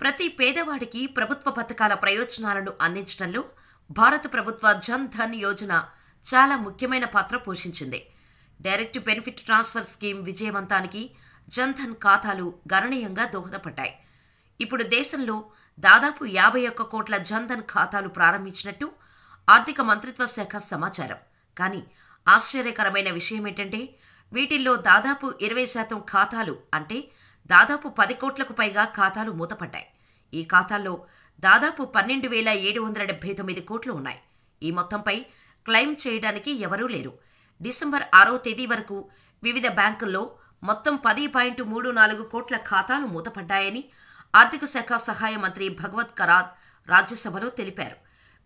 ప్రతి పేదవాడికి ప్రభుత్వ పథకాల ప్రయోజనాలను అందించడంలో భారత ప్రభుత్వ జన్ ధన్ యోజన చాలా ముఖ్యమైన పాత్ర పోషించింది. డైరెక్ట్ బెనిఫిట్ ట్రాన్స్ఫర్ స్కీమ్ విజయవంతానికి జన్ ధన్ ఖాతాలు గణనీయంగా దోహదపడ్డాయి. ఇప్పుడు దేశంలో దాదాపు 51 కోట్ల జన్ ధన్ ఖాతాలు ప్రారంభించినట్టు ఆర్థిక మంత్రిత్వ శాఖ సమాచారం. కానీ ఆశ్చర్యకరమైన విషయమేంటంటే వీటిల్లో దాదాపు 20% ఖాతాలు అంటే దాదాపు 10 కోట్లకు పైగా ఖాతాలు మూతపడ్డాయి. ఈ ఖాతాల్లో దాదాపు 12,779 కోట్లు ఉన్నాయి. ఈ మొత్తంపై క్లెయిమ్ చేయడానికి ఎవరూ లేరు. డిసెంబర్ 6వ తేదీ వరకు వివిధ బ్యాంకుల్లో మొత్తం 10.34 కోట్ల ఖాతాలు మూతపడ్డాయని ఆర్థిక శాఖ సహాయ మంత్రి భగవత్ కరాత్ రాజ్యసభలో తెలిపారు.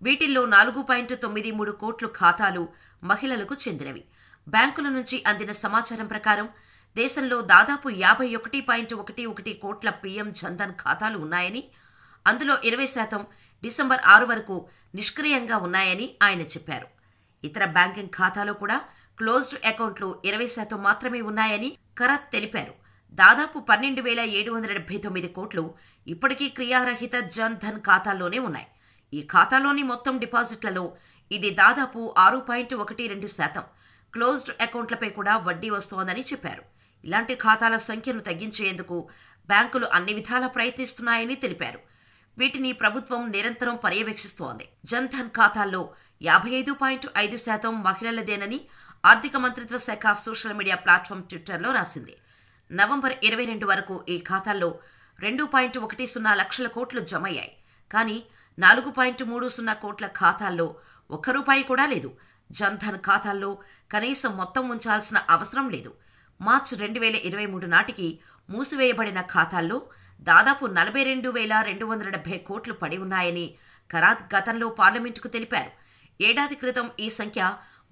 వీటిల్లో 4.93 కోట్ల ఖాతాలు మహిళలకు చెందినవి. బ్యాంకుల నుంచి అందిన సమాచారం ప్రకారం దేశంలో దాదాపు 51.11 కోట్ల పీఎం జన్ధన్ ఖాతాలు ఉన్నాయని, అందులో 20% డిసెంబర్ 6 వరకు నిష్క్రియంగా ఉన్నాయని ఆయన చెప్పారు. ఇతర బ్యాంకింగ్ ఖాతాలో కూడా క్లోజ్డ్ అకౌంట్లు 20% మాత్రమే ఉన్నాయని కరాత్ తెలిపారు. దాదాపు 12,779 కోట్లు ఇప్పటికీ క్రియారహిత జన్ ధన్ ఖాతాల్లోనే ఉన్నాయి. ఈ ఖాతాలోని మొత్తం డిపాజిట్లలో ఇది దాదాపు 6.12%. క్లోజ్డ్ అకౌంట్లపై కూడా వడ్డీ వస్తోందని చెప్పారు. ఇలాంటి ఖాతాల సంఖ్యను తగ్గించేందుకు బ్యాంకులు అన్ని విధాలా ప్రయత్నిస్తున్నాయని తెలిపారు. వీటిని ప్రభుత్వం నిరంతరం పర్యవేక్షిస్తోంది. జన్ ధన్ ఖాతాల్లో 55.5% మహిళలదేనని ఆర్థిక మంత్రిత్వ శాఖ సోషల్ మీడియా ప్లాట్ఫామ్ ట్విట్టర్లో రాసింది. నవంబర్ 22 వరకు ఈ ఖాతాల్లో 2.10 లక్షల కోట్లు జమయ్యాయి. కానీ 4.30 కోట్ల ఖాతాల్లో ₹1 కూడా లేదు. జన్ ధన్ ఖాతాల్లో కనీసం మొత్తం ఉంచాల్సిన అవసరం లేదు. మార్చి 2023 నాటికి మూసివేయబడిన ఖాతాల్లో దాదాపు 42,270 కోట్లు పడి ఉన్నాయని కరాత్ గతంలో పార్లమెంటుకు తెలిపారు. ఏడాది క్రితం ఈ సంఖ్య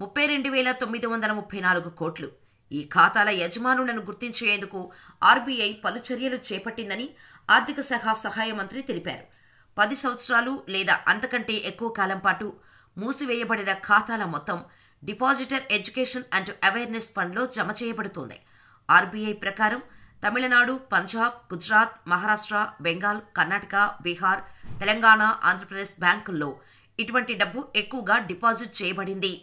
32,934 కోట్లు. ఈ ఖాతాల యజమానులను గుర్తించేందుకు ఆర్బీఐ పలు చర్యలు చేపట్టిందని ఆర్థిక శాఖ సహాయ మంత్రి తెలిపారు. 10 సంవత్సరాలు లేదా అంతకంటే ఎక్కువ కాలం పాటు మూసివేయబడిన ఖాతాల మొత్తం డిపాజిటర్ ఎడ్యుకేషన్ అండ్ అవేర్నెస్ ఫండ్లో జమ చేయబడుతోంది. ఆర్బీఐ ప్రకారం తమిళనాడు, పంజాబ్, గుజరాత్, మహారాష్ట్ర, బెంగాల్, కర్ణాటక, బీహార్, తెలంగాణ, ఆంధ్రప్రదేశ్ బ్యాంకుల్లో ఇటువంటి డబ్బు ఎక్కువగా డిపాజిట్ చేయబడింది.